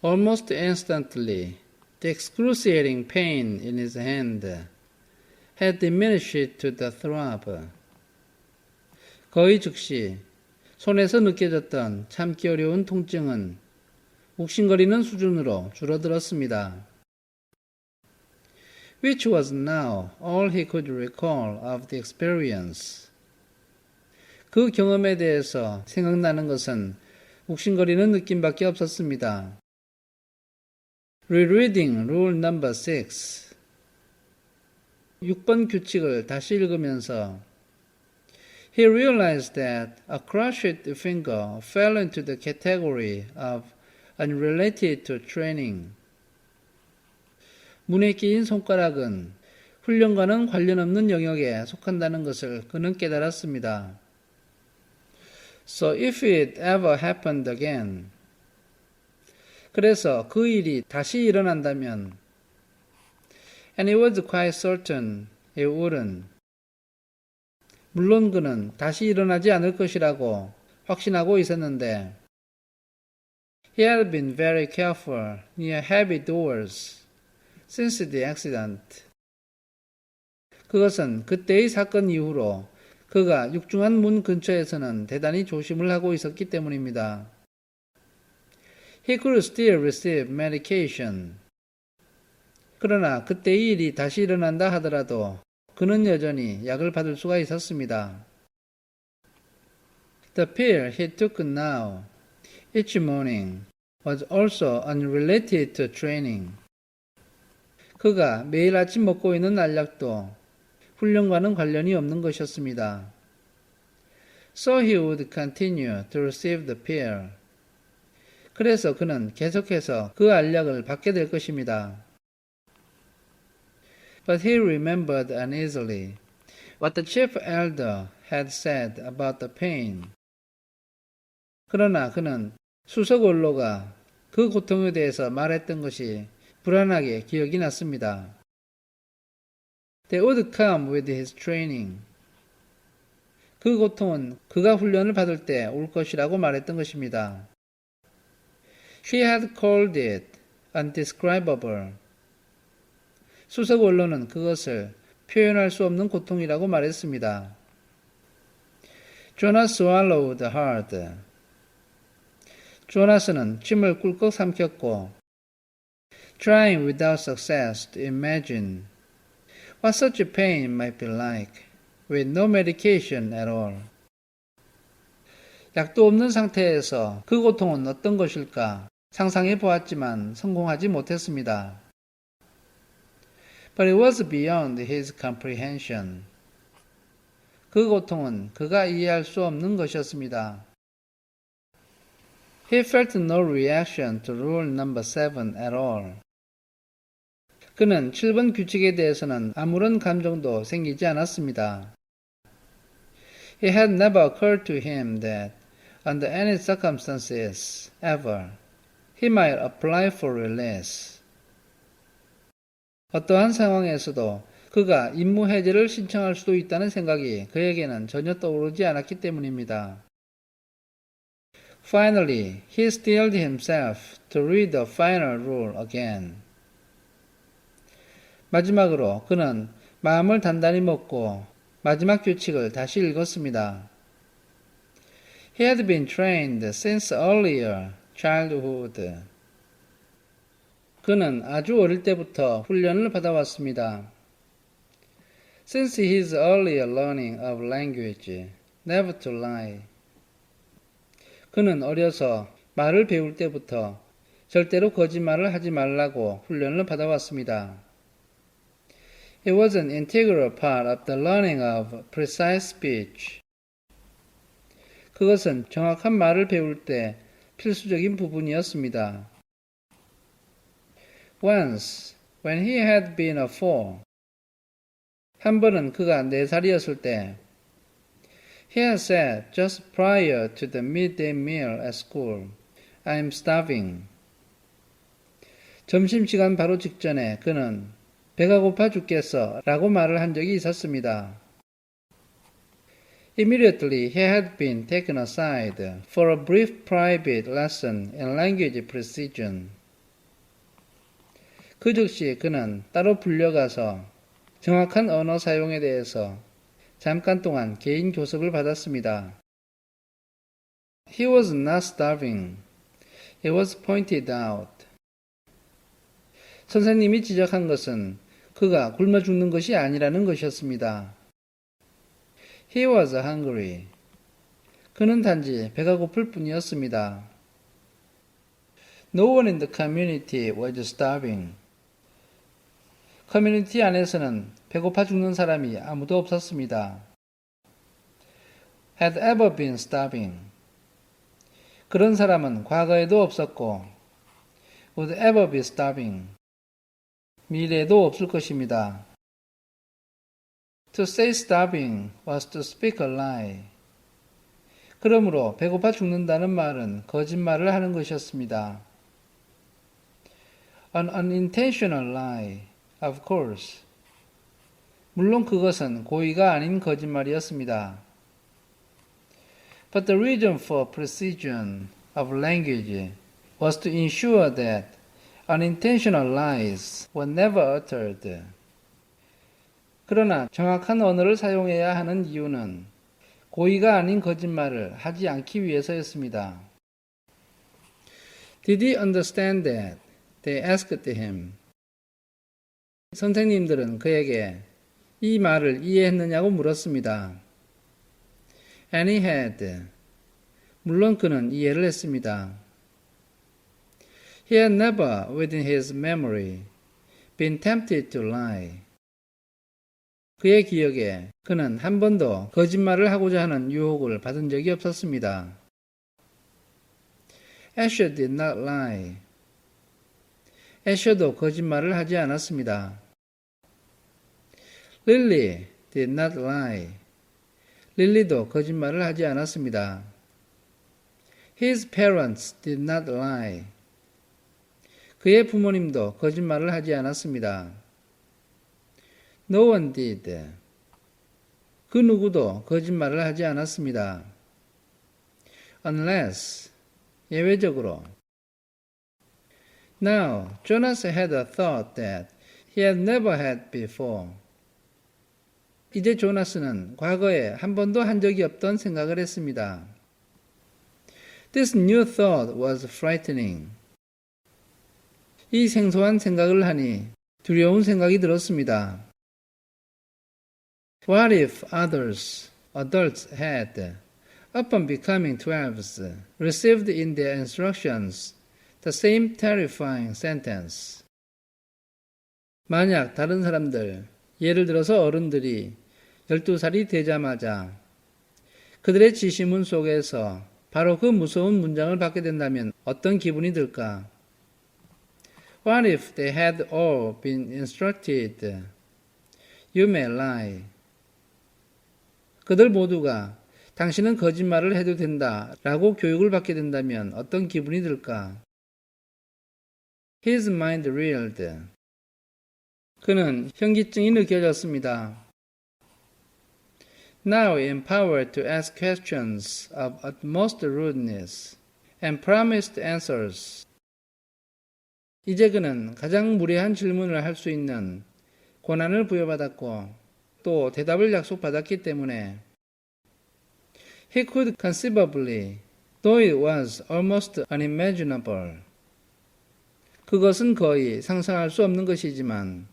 Almost instantly, the excruciating pain in his hand had diminished to the throb. 거의 즉시 손에서 느껴졌던 참기 어려운 통증은 욱신거리는 수준으로 줄어들었습니다. Which was now all he could recall of the experience. 그 경험에 대해서 생각나는 것은 욱신거리는 느낌밖에 없었습니다. Rereading Rule Number 6. 6번 규칙을 다시 읽으면서 He realized that a crushed finger fell into the category of unrelated to training. 문에 끼인 손가락은 훈련과는 관련 없는 영역에 속한다는 것을 그는 깨달았습니다. So if it ever happened again, 그래서 그 일이 다시 일어난다면, and he was quite certain it wouldn't. 물론 그는 다시 일어나지 않을 것이라고 확신하고 있었는데, he had been very careful near heavy doors since the accident. 그것은 그때의 사건 이후로 그가 육중한 문 근처에서는 대단히 조심을 하고 있었기 때문입니다. He could still receive medication. 그러나 그때의 일이 다시 일어난다 하더라도 그는 여전히 약을 받을 수가 있었습니다. The pill he took now, each morning, was also unrelated to training. 그가 매일 아침 먹고 있는 알약도 훈련과는 관련이 없는 것이었습니다. So he would continue to receive the pill. 그래서 그는 계속해서 그 알약을 받게 될 것입니다. But he remembered uneasily what the chief elder had said about the pain. 그러나 그는 수석 원로가 그 고통에 대해서 말했던 것이 불안하게 기억이 났습니다. They would come with his training. 그 고통은 그가 훈련을 받을 때 올 것이라고 말했던 것입니다. He had called it undescribable. 수석 원로는 그것을 표현할 수 없는 고통이라고 말했습니다. Jonas swallowed hard. 조나스는 침을 꿀꺽 삼켰고 trying without success to imagine what such a pain might be like with no medication at all. 약도 없는 상태에서 그 고통은 어떤 것일까 상상해 보았지만 성공하지 못했습니다. But it was beyond his comprehension. 그 고통은 그가 이해할 수 없는 것이었습니다. He felt no reaction to rule number 7 at all. 그는 7번 규칙에 대해서는 아무런 감정도 생기지 않았습니다. It had never occurred to him that, under any circumstances, ever, he might apply for release. 어떠한 상황에서도 그가 임무 해제를 신청할 수도 있다는 생각이 그에게는 전혀 떠오르지 않았기 때문입니다. Finally, he steeled himself to read the final rule again. 마지막으로 그는 마음을 단단히 먹고 마지막 규칙을 다시 읽었습니다. He had been trained since earlier childhood. 그는 아주 어릴 때부터 훈련을 받아왔습니다. Since his earlier learning of language, never to lie. 그는 어려서 말을 배울 때부터 절대로 거짓말을 하지 말라고 훈련을 받아왔습니다. It was an integral part of the learning of precise speech. 그것은 정확한 말을 배울 때 필수적인 부분이었습니다. Once, when he had been a 4, 한 번은 그가 4살이었을 때 He had said just prior to the midday meal at school, I'm starving. 점심시간 바로 직전에 그는 배가 고파 죽겠어 라고 말을 한 적이 있었습니다. Immediately he had been taken aside for a brief private lesson in language precision. 그 즉시 그는 따로 불려가서 정확한 언어 사용에 대해서 잠깐 동안 개인 교습을 받았습니다. He was not starving. It was pointed out. 선생님이 지적한 것은 그가 굶어 죽는 것이 아니라는 것이었습니다. He was hungry. 그는 단지 배가 고플 뿐이었습니다. No one in the community was starving. 커뮤니티 안에서는 배고파 죽는 사람이 아무도 없었습니다. Had ever been starving. 그런 사람은 과거에도 없었고 would ever be starving. 미래에도 없을 것입니다. To say starving was to speak a lie. 그러므로 배고파 죽는다는 말은 거짓말을 하는 것이었습니다. An unintentional lie, of course. 물론 그것은 고의가 아닌 거짓말이었습니다. But the reason for precision of language was to ensure that unintentional lies were never uttered. 그러나 정확한 언어를 사용해야 하는 이유는 고의가 아닌 거짓말을 하지 않기 위해서였습니다. Did he understand that? They asked him. 선생님들은 그에게 이 말을 이해했느냐고 물었습니다. And he had. 물론 그는 이해를 했습니다. He had never, within his memory, been tempted to lie. 그의 기억에 그는 한 번도 거짓말을 하고자 하는 유혹을 받은 적이 없었습니다. Asher did not lie. 애셔도 거짓말을 하지 않았습니다. Lily did not lie. 릴리도 거짓말을 하지 않았습니다. His parents did not lie. 그의 부모님도 거짓말을 하지 않았습니다. No one did. 그 누구도 거짓말을 하지 않았습니다. Unless, 예외적으로. Now, Jonas had a thought that he had never had before. 이제 조나스는 과거에 한 번도 한 적이 없던 생각을 했습니다. This new thought was frightening. 이 생소한 생각을 하니 두려운 생각이 들었습니다. What if others, adults had, upon becoming 12s, received in their instructions the same terrifying sentence? 만약 다른 사람들, 예를 들어서 어른들이 12살이 되자마자 그들의 지시문 속에서 바로 그 무서운 문장을 받게 된다면 어떤 기분이 들까? What if they had all been instructed? You may lie. 그들 모두가 당신은 거짓말을 해도 된다 라고 교육을 받게 된다면 어떤 기분이 들까? His mind reeled. 그는 현기증이 느껴졌습니다. Now empowered to ask questions of utmost rudeness and promised answers. 이제 그는 가장 무례한 질문을 할 수 있는 권한을 부여받았고 또 대답을 약속받았기 때문에 He could conceivably, though it was almost unimaginable. 그것은 거의 상상할 수 없는 것이지만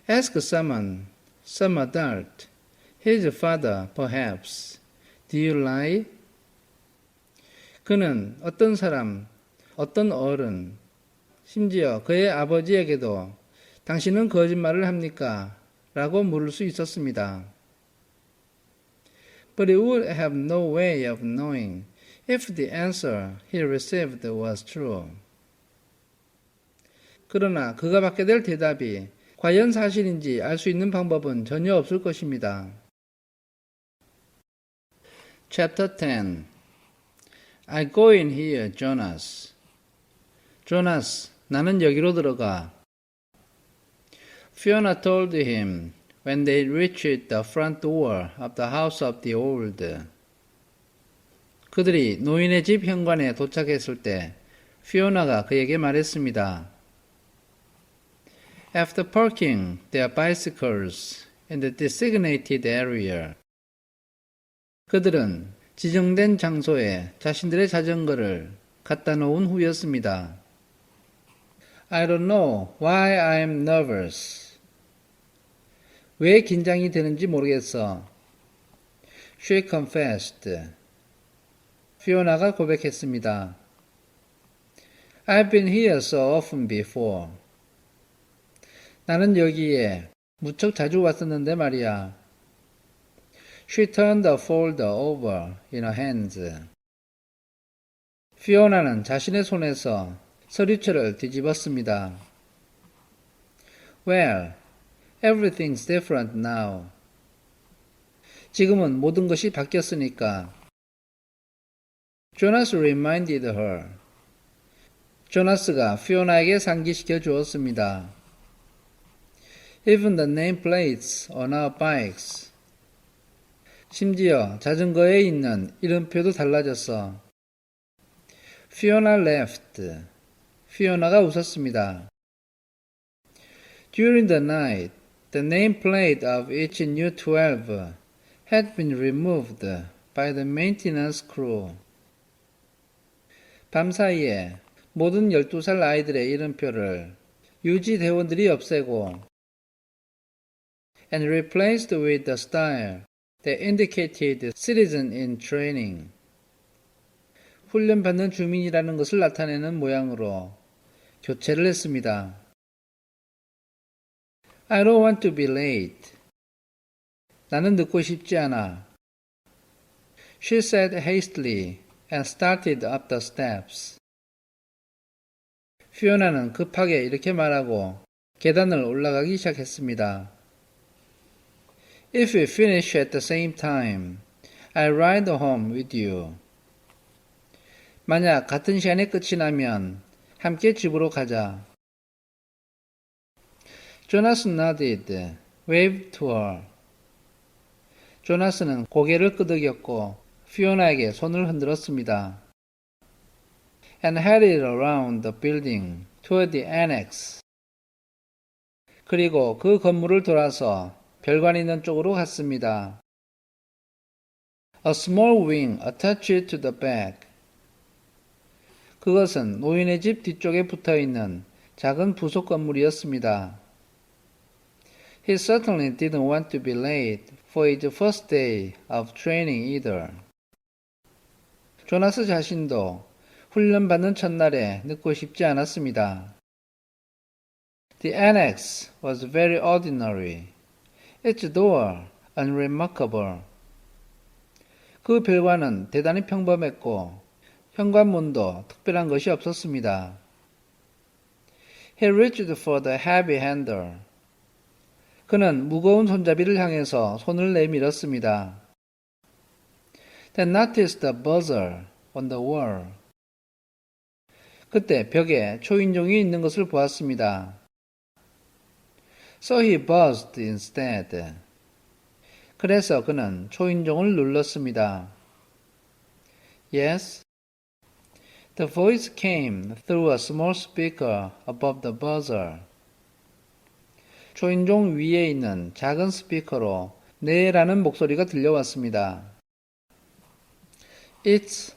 Ask someone, some adult, his father perhaps, do you lie? 그는 어떤 사람, 어떤 어른, 심지어 그의 아버지에게도 당신은 거짓말을 합니까? 라고 물을 수 있었습니다. But he would have no way of knowing if the answer he received was true. 그러나 그가 받게 될 대답이 과연 사실인지 알 수 있는 방법은 전혀 없을 것입니다. Chapter 10 I go in here, Jonas. Jonas, 나는 여기로 들어가. Fiona told him when they reached the front door of the house of the old. 그들이 노인의 집 현관에 도착했을 때 피오나가 그에게 말했습니다. After parking their bicycles in the designated area, 그들은 지정된 장소에 자신들의 자전거를 갖다 놓은 후였습니다. I don't know why I'm nervous. 왜 긴장이 되는지 모르겠어. She confessed. 피오나가 고백했습니다. I've been here so often before. 나는 여기에 무척 자주 왔었는데 말이야. She turned the folder over in her hands. 피오나는 자신의 손에서 서류체를 뒤집었습니다. Well, everything's different now. 지금은 모든 것이 바뀌었으니까. Jonas reminded her. 조나스가 피오나에게 상기시켜 주었습니다. Even the nameplates on our bikes. 심지어 자전거에 있는 이름표도 달라졌어. Fiona laughed. 피오나가 웃었습니다. During the night, the nameplate of each new 12 had been removed by the maintenance crew. 밤사이에 모든 12살 아이들의 이름표를 유지 대원들이 없애고 and replaced with the style that indicated citizen in training. 훈련받는 주민이라는 것을 나타내는 모양으로 교체를 했습니다. I don't want to be late. 나는 늦고 싶지 않아. She said hastily and started up the steps. 피오나는 급하게 이렇게 말하고 계단을 올라가기 시작했습니다. If we finish at the same time, I'll ride home with you. 만약 같은 시간에 끝이 나면 함께 집으로 가자. Jonas nodded, waved to her. 조나스는 고개를 끄덕였고 피오나에게 손을 흔들었습니다. And headed around the building toward the annex. 그리고 그 건물을 돌아서 별관 있는 쪽으로 갔습니다. A small wing attached to the back. 그것은 노인의 집 뒤쪽에 붙어있는 작은 부속 건물이었습니다. He certainly didn't want to be late for his first day of training either. 조나스 자신도 훈련받는 첫날에 늦고 싶지 않았습니다. The annex was very ordinary. Its door unremarkable. 그 별관은 대단히 평범했고 현관문도 특별한 것이 없었습니다. He reached for the heavy handle. 그는 무거운 손잡이를 향해서 손을 내밀었습니다. Then noticed the buzzer on the wall. 그때 벽에 초인종이 있는 것을 보았습니다. So he buzzed instead. 그래서 그는 초인종을 눌렀습니다. Yes. The voice came through a small speaker above the buzzer. 초인종 위에 있는 작은 스피커로 네라는 목소리가 들려왔습니다. It's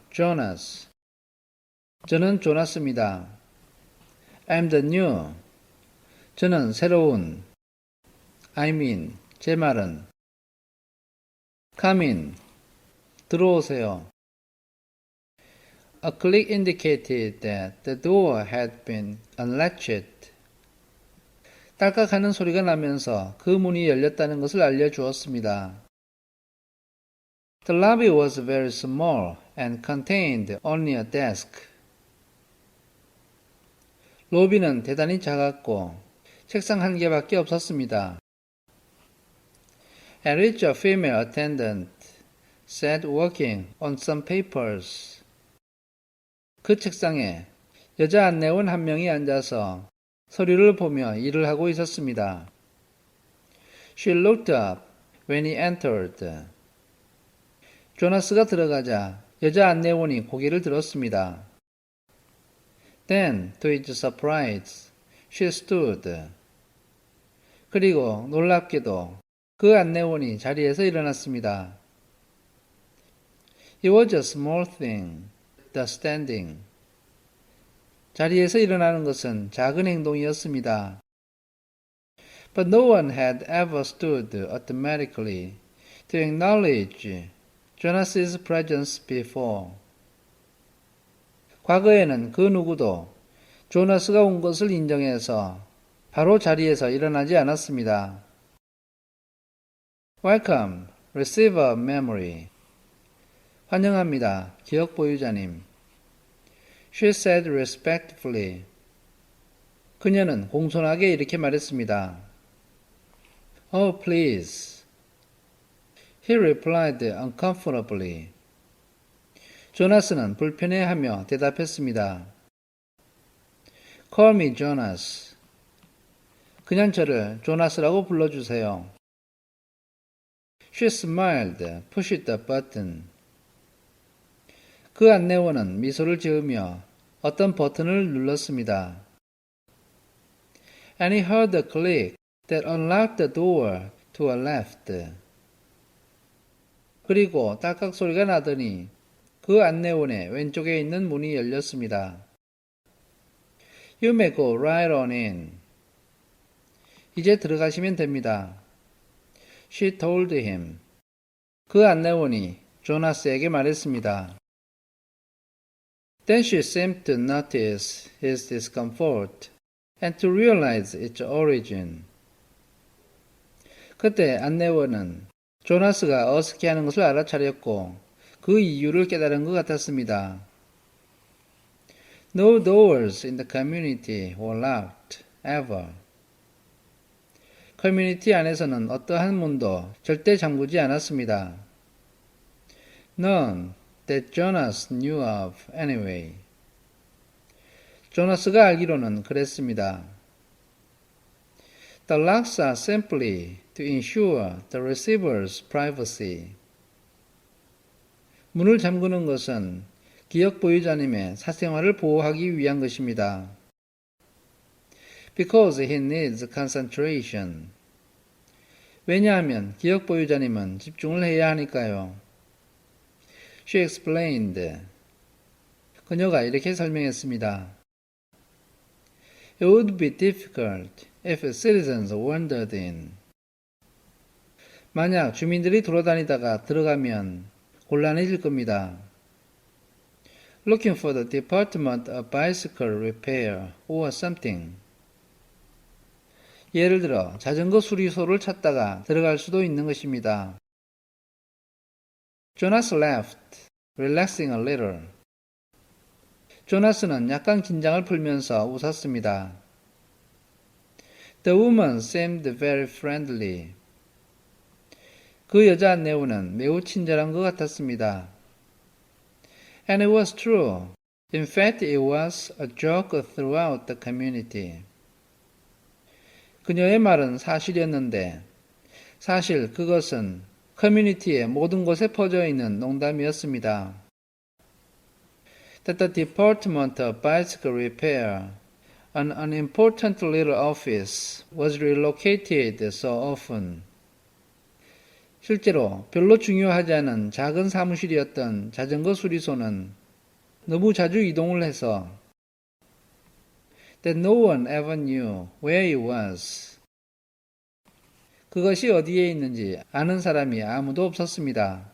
Jonas. 저는 조나스입니다. I'm the new. 저는 새로운. I mean, 제 말은. Come in. 들어오세요. A click indicated that the door had been unlatched. 딸깍하는 소리가 나면서 그 문이 열렸다는 것을 알려주었습니다. The lobby was very small and contained only a desk. 로비는 대단히 작았고 책상 한 개밖에 없었습니다. At which a female attendant sat working on some papers. 그 책상에 여자 안내원 한 명이 앉아서 서류를 보며 일을 하고 있었습니다. She looked up when he entered. 조나스가 들어가자 여자 안내원이 고개를 들었습니다. Then, to his surprise, She stood. 그리고 놀랍게도 그 안내원이 자리에서 일어났습니다. It was a small thing, the standing. 자리에서 일어나는 것은 작은 행동이었습니다. But no one had ever stood automatically to acknowledge Jonas's presence before. 과거에는 그 누구도 조나스가 온 것을 인정해서 바로 자리에서 일어나지 않았습니다. Welcome, receiver of memory. 환영합니다, 기억 보유자님. She said respectfully. 그녀는 공손하게 이렇게 말했습니다. Oh, please. He replied uncomfortably. 조나스는 불편해하며 대답했습니다. Call me Jonas. 그냥 저를 조나스라고 불러주세요. She smiled, pushed the button. 그 안내원은 미소를 지으며 어떤 버튼을 눌렀습니다. And he heard a click that unlocked the door to a left. 그리고 딸깍 소리가 나더니 그 안내원의 왼쪽에 있는 문이 열렸습니다. You may go right on in. 이제 들어가시면 됩니다. She told him. 그 안내원이 조나스에게 말했습니다. Then she seemed to notice his discomfort and to realize its origin. 그때 안내원은 조나스가 어색해하는 것을 알아차렸고 그 이유를 깨달은 것 같았습니다. No doors in the community were locked, ever. 커뮤니티 안에서는 어떠한 문도 절대 잠그지 않았습니다. None that Jonas knew of anyway. 조나스가 알기로는 그랬습니다. The locks are simply to ensure the receiver's privacy. 문을 잠그는 것은 기억 보유자님의 사생활을 보호하기 위한 것입니다. Because he needs concentration. 왜냐하면 기억 보유자님은 집중을 해야 하니까요. She explained. 그녀가 이렇게 설명했습니다. It would be difficult if citizens wandered in. 만약 주민들이 돌아다니다가 들어가면 곤란해질 겁니다. Looking for the department of bicycle repair or something. 예를 들어 자전거 수리소를 찾다가 들어갈 수도 있는 것입니다. Jonas laughed, relaxing a little. 조나스는 약간 긴장을 풀면서 웃었습니다. The woman seemed very friendly. 그 여자 안내원은 매우 친절한 것 같았습니다. And it was true. In fact, it was a joke throughout the community. 그녀의 말은 사실이었는데 사실 그것은 커뮤니티의 모든 곳에 퍼져 있는 농담이었습니다. That the Department of Bicycle Repair, an unimportant little office, was relocated so often. 실제로 별로 중요하지 않은 작은 사무실이었던 자전거 수리소는 너무 자주 이동을 해서 that no one ever knew where it was. 그것이 어디에 있는지 아는 사람이 아무도 없었습니다.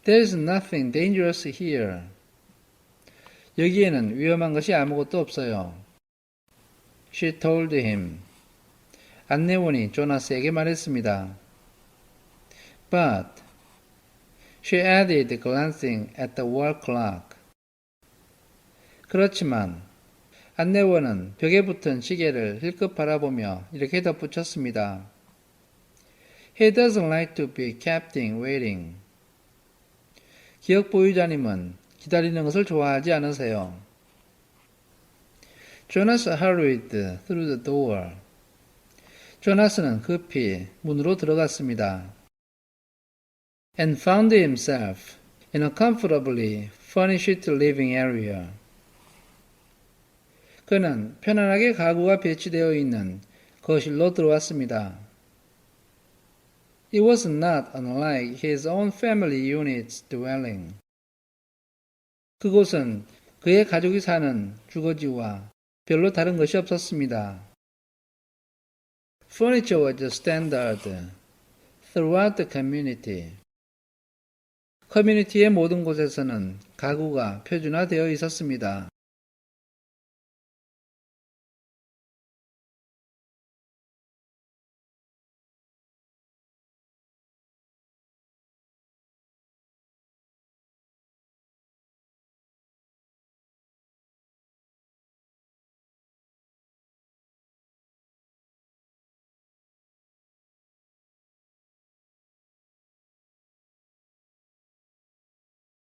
There is nothing dangerous here. 여기에는 위험한 것이 아무것도 없어요. She told him. 안내원이 조나스에게 말했습니다. But, she added, glancing at the wall clock. 그렇지만 안내원은 벽에 붙은 시계를 힐끗 바라보며 이렇게 덧붙였습니다. He doesn't like to be kept waiting. 기억 보유자님은 기다리는 것을 좋아하지 않으세요. Jonas hurried through the door. 조나스는 급히 문으로 들어갔습니다. And found himself in a comfortably furnished living area. 그는 편안하게 가구가 배치되어 있는 거실로 들어왔습니다. It was not unlike his own family unit's dwelling. 그곳은 그의 가족이 사는 주거지와 별로 다른 것이 없었습니다. Furniture was standard throughout the community. 커뮤니티의 모든 곳에서는 가구가 표준화되어 있었습니다.